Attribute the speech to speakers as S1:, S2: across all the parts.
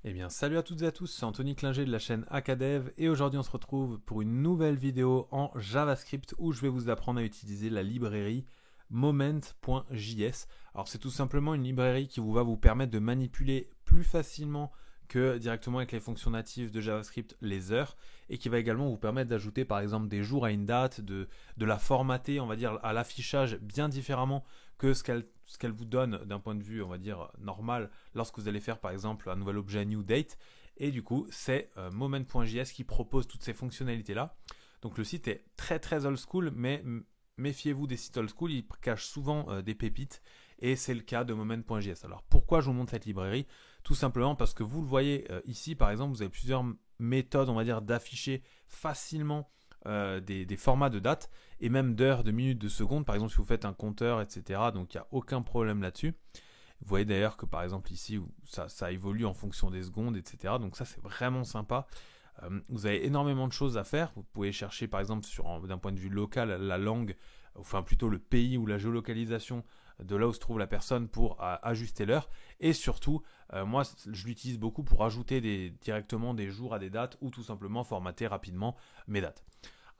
S1: Eh bien, salut à toutes et à tous, c'est Anthony Klinger de la chaîne Acadev et aujourd'hui on se retrouve pour une nouvelle vidéo en JavaScript où je vais vous apprendre à utiliser la librairie moment.js. Alors c'est tout simplement une librairie qui va vous permettre de manipuler plus facilement que directement avec les fonctions natives de JavaScript les heures et qui va également vous permettre d'ajouter par exemple des jours à une date, de la formater on va dire à l'affichage bien différemment que ce qu'elle vous donne d'un point de vue on va dire normal lorsque vous allez faire par exemple un nouvel objet new date. Et du coup, c'est moment.js qui propose toutes ces fonctionnalités-là. Donc le site est très très old school, mais méfiez-vous des sites old school, ils cachent souvent des pépites. Et c'est le cas de moment.js. Alors pourquoi je vous montre cette librairie? Tout simplement parce que vous le voyez ici, par exemple, vous avez plusieurs méthodes, on va dire, d'afficher facilement des formats de date et même d'heures, de minutes, de secondes. Par exemple, si vous faites un compteur, etc. Donc il n'y a aucun problème là-dessus. Vous voyez d'ailleurs que par exemple ici, ça évolue en fonction des secondes, etc. Donc ça, c'est vraiment sympa. Vous avez énormément de choses à faire. Vous pouvez chercher par exemple d'un point de vue local la langue, enfin plutôt le pays ou la géolocalisation de là où se trouve la personne pour ajuster l'heure. Et surtout, moi, je l'utilise beaucoup pour ajouter directement des jours à des dates ou tout simplement formater rapidement mes dates.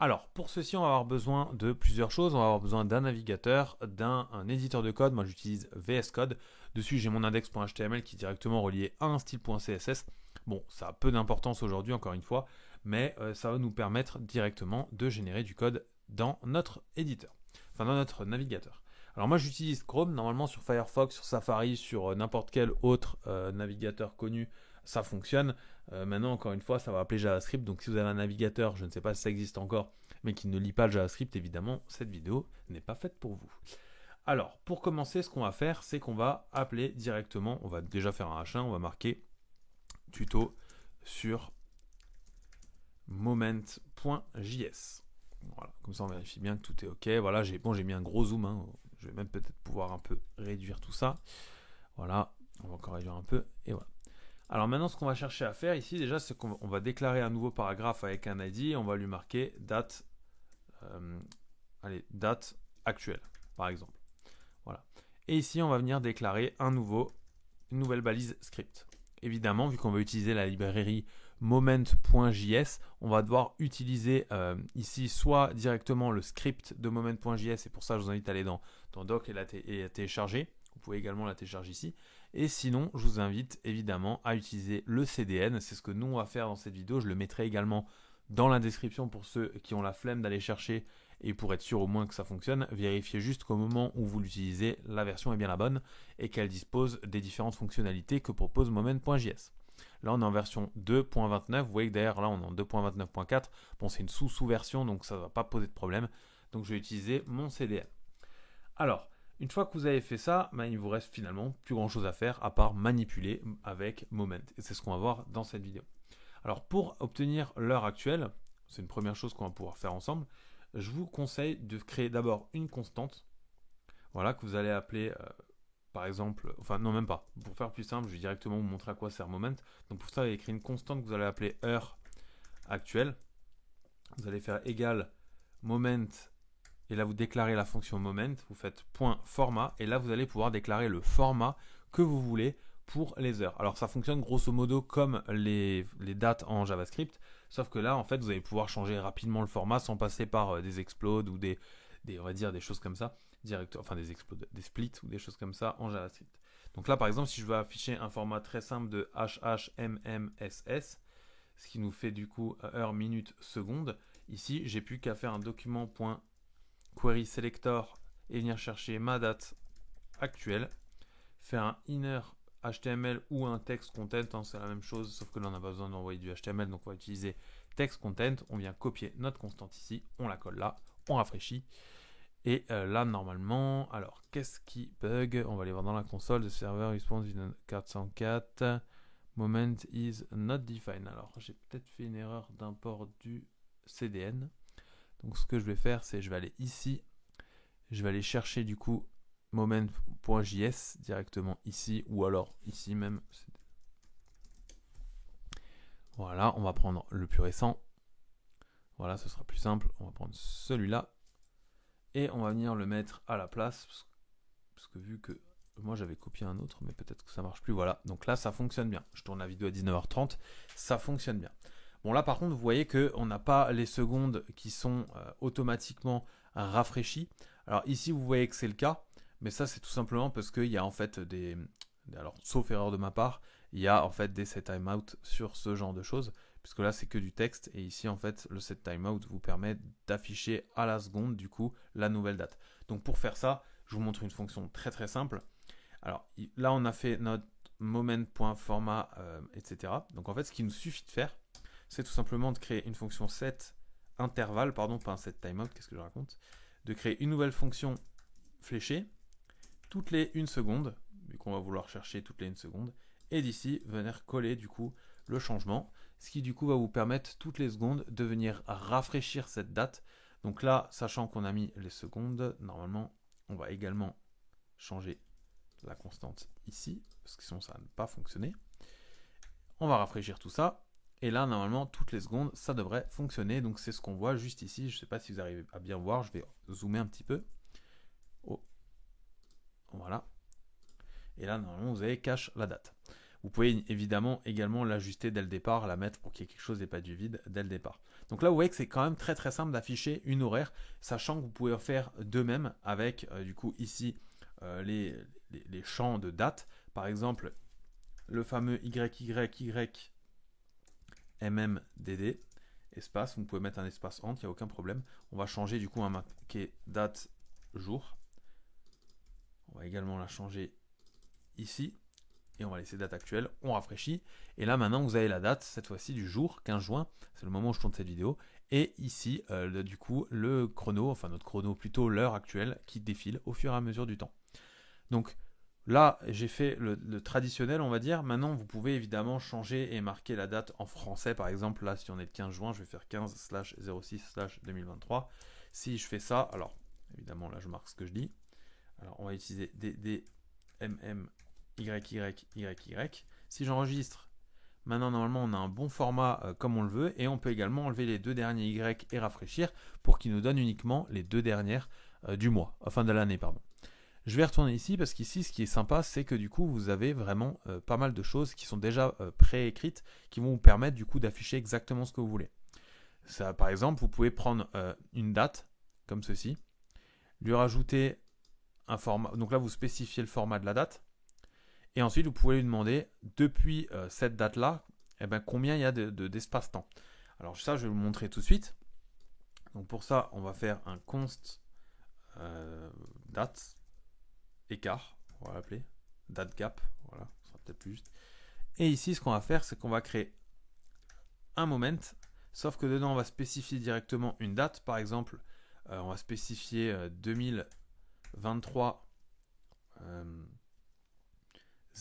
S1: Alors, pour ceci, on va avoir besoin de plusieurs choses. On va avoir besoin d'un navigateur, d'un éditeur de code. Moi, j'utilise VS Code. Dessus, j'ai mon index.html qui est directement relié à un style.css. Bon, ça a peu d'importance aujourd'hui, encore une fois, mais ça va nous permettre directement de générer du code dans notre éditeur, enfin dans notre navigateur. Alors moi, j'utilise Chrome. Normalement, sur Firefox, sur Safari, sur n'importe quel autre navigateur connu, ça fonctionne. Maintenant, encore une fois, ça va appeler JavaScript. Donc, si vous avez un navigateur, je ne sais pas si ça existe encore, mais qui ne lit pas le JavaScript, évidemment, cette vidéo n'est pas faite pour vous. Alors, pour commencer, ce qu'on va faire, c'est qu'on va appeler directement, on va déjà faire un H1, on va marquer tuto sur moment.js. Voilà, comme ça on vérifie bien que tout est OK. Voilà, j'ai mis un gros zoom, hein. Je vais même peut-être pouvoir un peu réduire tout ça. Voilà, on va encore réduire un peu, et voilà. Alors maintenant, ce qu'on va chercher à faire ici, déjà, c'est qu'on va déclarer un nouveau paragraphe avec un ID et on va lui marquer date, date actuelle, par exemple. Voilà. Et ici, on va venir déclarer une nouvelle balise script. Évidemment, vu qu'on va utiliser la librairie moment.js, on va devoir utiliser ici soit directement le script de moment.js, et pour ça, je vous invite à aller dans doc et la télécharger. Vous pouvez également la télécharger ici. Et sinon, je vous invite évidemment à utiliser le CDN. C'est ce que nous, on va faire dans cette vidéo. Je le mettrai également dans la description pour ceux qui ont la flemme d'aller chercher et pour être sûr au moins que ça fonctionne. Vérifiez juste qu'au moment où vous l'utilisez, la version est bien la bonne et qu'elle dispose des différentes fonctionnalités que propose moment.js. Là, on est en version 2.29. Vous voyez que derrière, là, on est en 2.29.4. Bon, c'est une sous-version, donc ça ne va pas poser de problème. Donc, je vais utiliser mon CDN. Alors, une fois que vous avez fait ça, il vous reste finalement plus grand chose à faire à part manipuler avec Moment. Et c'est ce qu'on va voir dans cette vidéo. Alors pour obtenir l'heure actuelle, c'est une première chose qu'on va pouvoir faire ensemble, je vous conseille de créer d'abord une constante, voilà, que vous allez appeler par exemple, enfin non même pas, pour faire plus simple, je vais directement vous montrer à quoi sert Moment. Donc pour ça, vous allez créer une constante que vous allez appeler heure actuelle. Vous allez faire égal moment. Et là, vous déclarez la fonction moment, vous faites point format, et là, vous allez pouvoir déclarer le format que vous voulez pour les heures. Alors, ça fonctionne grosso modo comme les dates en JavaScript, sauf que là, en fait, vous allez pouvoir changer rapidement le format sans passer par des explodes ou on va dire des choses comme ça, enfin des explodes, des splits ou des choses comme ça en JavaScript. Donc là, par exemple, si je veux afficher un format très simple de HHMMSS, ce qui nous fait du coup heure, minute, seconde, ici, j'ai plus qu'à faire un document query selector et venir chercher ma date actuelle, faire un inner HTML ou un text content, hein, c'est la même chose, sauf que là on n'a pas besoin d'envoyer du HTML, donc on va utiliser text content, on vient copier notre constante ici, on la colle là, on rafraîchit, et là normalement, alors qu'est-ce qui bug? On va aller voir dans la console, the server response 404, moment is not defined. Alors j'ai peut-être fait une erreur d'import du CDN. Donc ce que je vais faire, c'est je vais aller ici, je vais aller chercher du coup moment.js directement ici, ou alors ici même. Voilà, on va prendre le plus récent. Voilà, ce sera plus simple. On va prendre celui-là. Et on va venir le mettre à la place, parce que vu que moi j'avais copié un autre, mais peut-être que ça marche plus. Voilà, donc là ça fonctionne bien. Je tourne la vidéo à 19h30, ça fonctionne bien. Bon là par contre, vous voyez qu'on n'a pas les secondes qui sont automatiquement rafraîchies. Alors ici vous voyez que c'est le cas, mais ça c'est tout simplement parce qu'il y a en fait des... Alors sauf erreur de ma part, il y a en fait des set timeout sur ce genre de choses, puisque là c'est que du texte, et ici en fait le set timeout vous permet d'afficher à la seconde du coup la nouvelle date. Donc pour faire ça, je vous montre une fonction très très simple. Alors là on a fait notre moment.format, etc. Donc en fait ce qu'il nous suffit de faire, c'est tout simplement de créer une fonction set intervalle, pardon, pas un set timeout, qu'est-ce que je raconte, de créer une nouvelle fonction fléchée toutes les 1 seconde, vu qu'on va vouloir chercher toutes les 1 seconde, et d'ici venir coller du coup le changement, ce qui du coup va vous permettre toutes les secondes de venir rafraîchir cette date. Donc là, sachant qu'on a mis les secondes, normalement on va également changer la constante ici, parce que sinon ça va ne pas fonctionner. On va rafraîchir tout ça, et là normalement toutes les secondes ça devrait fonctionner. Donc c'est ce qu'on voit juste ici. Je ne sais pas si vous arrivez à bien voir, je vais zoomer un petit peu. Oh. Voilà. Et là normalement vous avez cache la date. Vous pouvez évidemment également l'ajuster dès le départ, la mettre pour qu'il y ait quelque chose et pas du vide dès le départ. Donc là vous voyez que c'est quand même très très simple d'afficher une horaire, sachant que vous pouvez en faire de même avec du coup ici les champs de date. Par exemple le fameux YYYMMDD espace, vous pouvez mettre un espace entre, il n'y a aucun problème. On va changer du coup à marquer date jour. On va également la changer ici. Et on va laisser date actuelle, on rafraîchit. Et là maintenant vous avez la date, cette fois-ci du jour, 15 juin. C'est le moment où je tourne cette vidéo. Et ici, du coup, le chrono, enfin notre chrono plutôt, l'heure actuelle qui défile au fur et à mesure du temps. Donc là, j'ai fait le traditionnel, on va dire. Maintenant, vous pouvez évidemment changer et marquer la date en français. Par exemple, là, si on est le 15 juin, je vais faire 15/06/2023. Si je fais ça, alors, évidemment, là, je marque ce que je dis. Alors, on va utiliser DDMM YYYY. Si j'enregistre, maintenant normalement on a un bon format comme on le veut, et on peut également enlever les 2 derniers Y et rafraîchir pour qu'il nous donne uniquement les 2 dernières du mois, enfin de l'année, pardon. Je vais retourner ici parce qu'ici ce qui est sympa, c'est que du coup vous avez vraiment pas mal de choses qui sont déjà préécrites, qui vont vous permettre du coup d'afficher exactement ce que vous voulez. Ça, par exemple, vous pouvez prendre une date comme ceci, lui rajouter un format, donc là vous spécifiez le format de la date. Et ensuite, vous pouvez lui demander, depuis cette date-là, eh ben, combien il y a d'espace-temps. Alors ça, je vais vous le montrer tout de suite. Donc pour ça, on va faire un const date écart, on va l'appeler, date gap, voilà, ça sera peut-être plus juste. Et ici, ce qu'on va faire, c'est qu'on va créer un moment, sauf que dedans, on va spécifier directement une date. Par exemple, on va spécifier 2023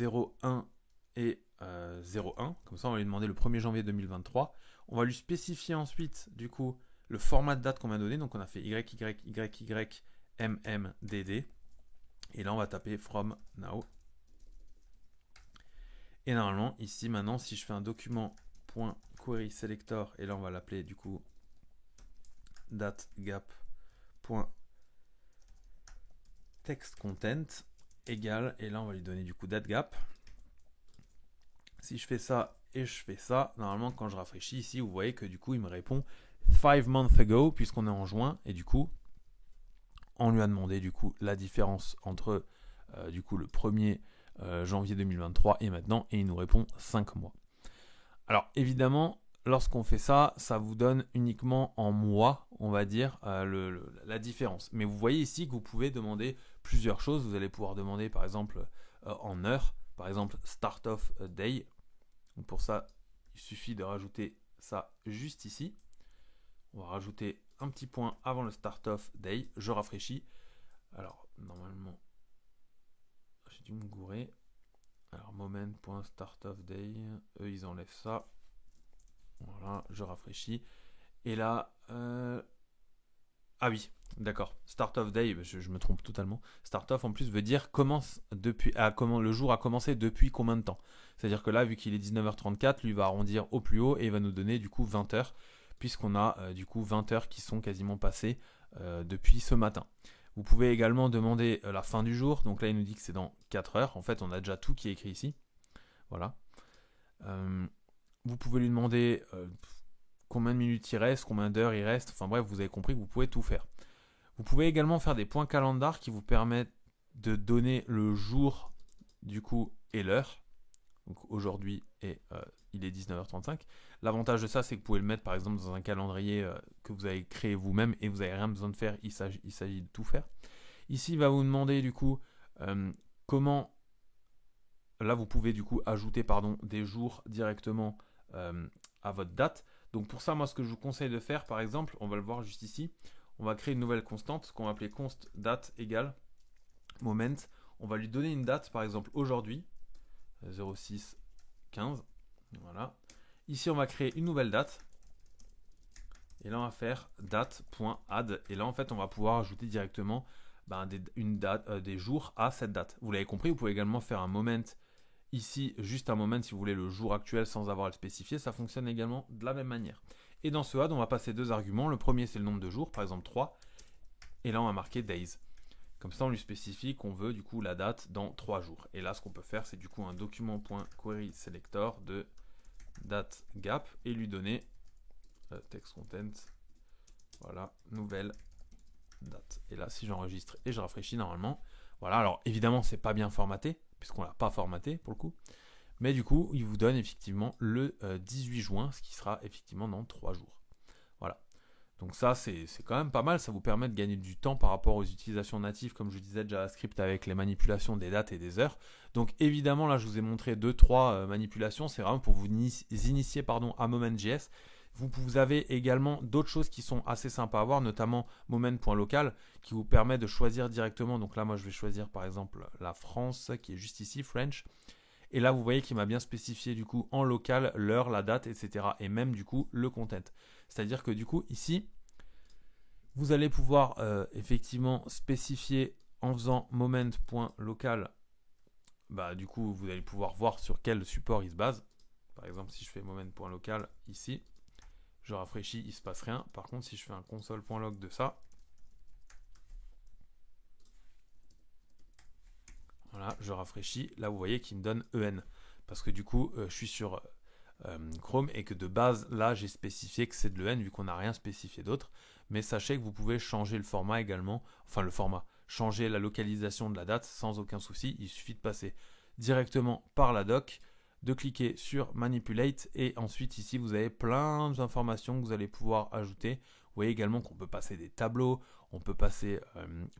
S1: 01 et 01, comme ça on va lui demander le 1er janvier 2023. On va lui spécifier ensuite du coup le format de date qu'on m'a donné, donc on a fait YYYYMMDD, et là on va taper from now. Et normalement ici maintenant, si je fais un document.query selector, et là on va l'appeler du coup dategap.textContent égale, et là on va lui donner du coup dategap. Si je fais ça et je fais ça, normalement quand je rafraîchis ici, vous voyez que du coup il me répond 5 months ago, puisqu'on est en juin, et du coup on lui a demandé du coup la différence entre du coup le 1er janvier 2023 et maintenant, et il nous répond 5 mois. Alors évidemment, lorsqu'on fait ça, ça vous donne uniquement en mois, on va dire, la différence. Mais vous voyez ici que vous pouvez demander plusieurs choses. Vous allez pouvoir demander par exemple en heures, par exemple start of day. Donc pour ça, il suffit de rajouter ça juste ici. On va rajouter un petit point avant le start of day. Je rafraîchis. Alors normalement, j'ai dû me gourer. Alors moment.startofday, eux ils enlèvent ça. Voilà, je rafraîchis. Et là, ah oui, d'accord. Start of day, je me trompe totalement. Start off en plus veut dire commence depuis, comment le jour a commencé depuis combien de temps. C'est-à-dire que là, vu qu'il est 19h34, lui va arrondir au plus haut et il va nous donner du coup 20 heures, puisqu'on a du coup 20 heures qui sont quasiment passées depuis ce matin. Vous pouvez également demander la fin du jour. Donc là, il nous dit que c'est dans 4 heures. En fait, on a déjà tout qui est écrit ici. Voilà. Vous pouvez lui demander combien de minutes il reste, combien d'heures il reste. Enfin bref, vous avez compris que vous pouvez tout faire. Vous pouvez également faire des points calendar qui vous permettent de donner le jour du coup et l'heure. Donc aujourd'hui, il est 19h35. L'avantage de ça, c'est que vous pouvez le mettre par exemple dans un calendrier que vous avez créé vous-même et vous n'avez rien besoin de faire. Il s'agit de tout faire. Ici, il va vous demander du coup comment. Là, vous pouvez du coup ajouter des jours directement à votre date. Donc pour ça, moi, ce que je vous conseille de faire, par exemple, on va le voir juste ici. On va créer une nouvelle constante qu'on va appeler const date égale moment. On va lui donner une date, par exemple aujourd'hui, 06-15. Voilà. Ici, on va créer une nouvelle date. Et là, on va faire date.add. Et là, en fait, on va pouvoir ajouter directement des jours à cette date. Vous l'avez compris, vous pouvez également faire un moment ici, juste un moment si vous voulez le jour actuel sans avoir à le spécifier. Ça fonctionne également de la même manière. Et dans ce add, on va passer 2 arguments. Le premier, c'est le nombre de jours, par exemple 3. Et là, on va marquer days. Comme ça, on lui spécifie qu'on veut du coup la date dans 3 jours. Et là, ce qu'on peut faire, c'est du coup un document.querySelector de date gap et lui donner text content. Voilà, nouvelle date. Et là, si j'enregistre et je rafraîchis normalement, voilà. Alors évidemment, c'est pas bien formaté puisqu'on l'a pas formaté pour le coup. Mais du coup, il vous donne effectivement le 18 juin, ce qui sera effectivement dans 3 jours. Voilà. Donc ça, c'est quand même pas mal. Ça vous permet de gagner du temps par rapport aux utilisations natives, comme je disais, de JavaScript avec les manipulations des dates et des heures. Donc évidemment, là, je vous ai montré 2-3 manipulations. C'est vraiment pour vous initier à Moment.js. Vous avez également d'autres choses qui sont assez sympas à voir, notamment moment.local, qui vous permet de choisir directement. Donc là, moi, je vais choisir par exemple la France, qui est juste ici, French. Et là, vous voyez qu'il m'a bien spécifié du coup en local l'heure, la date, etc. Et même du coup le content. C'est-à-dire que du coup ici, vous allez pouvoir effectivement spécifier en faisant moment.local. Du coup, vous allez pouvoir voir sur quel support il se base. Par exemple, si je fais moment.local ici, je rafraîchis, il ne se passe rien. Par contre, si je fais un console.log de ça, voilà, je rafraîchis. Là, vous voyez qu'il me donne EN. Parce que du coup, je suis sur Chrome et que de base, là, j'ai spécifié que c'est de l'EN vu qu'on n'a rien spécifié d'autre. Mais sachez que vous pouvez changer le format également. Enfin, le format. Changer la localisation de la date sans aucun souci. Il suffit de passer directement par la doc, de cliquer sur Manipulate et ensuite ici, vous avez plein d'informations que vous allez pouvoir ajouter. Vous voyez également qu'on peut passer des tableaux, on peut passer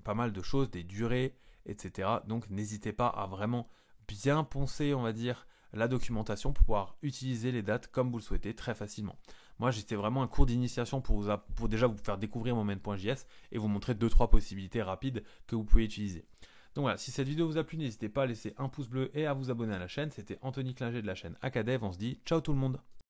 S1: pas mal de choses, des durées, etc. Donc n'hésitez pas à vraiment bien poncer, on va dire, la documentation pour pouvoir utiliser les dates comme vous le souhaitez très facilement. Moi, c'était vraiment un cours d'initiation pour déjà vous faire découvrir Moment.js et vous montrer 2-3 possibilités rapides que vous pouvez utiliser. Donc voilà, si cette vidéo vous a plu, n'hésitez pas à laisser un pouce bleu et à vous abonner à la chaîne. C'était Anthony Klinger de la chaîne Acadev. On se dit ciao tout le monde.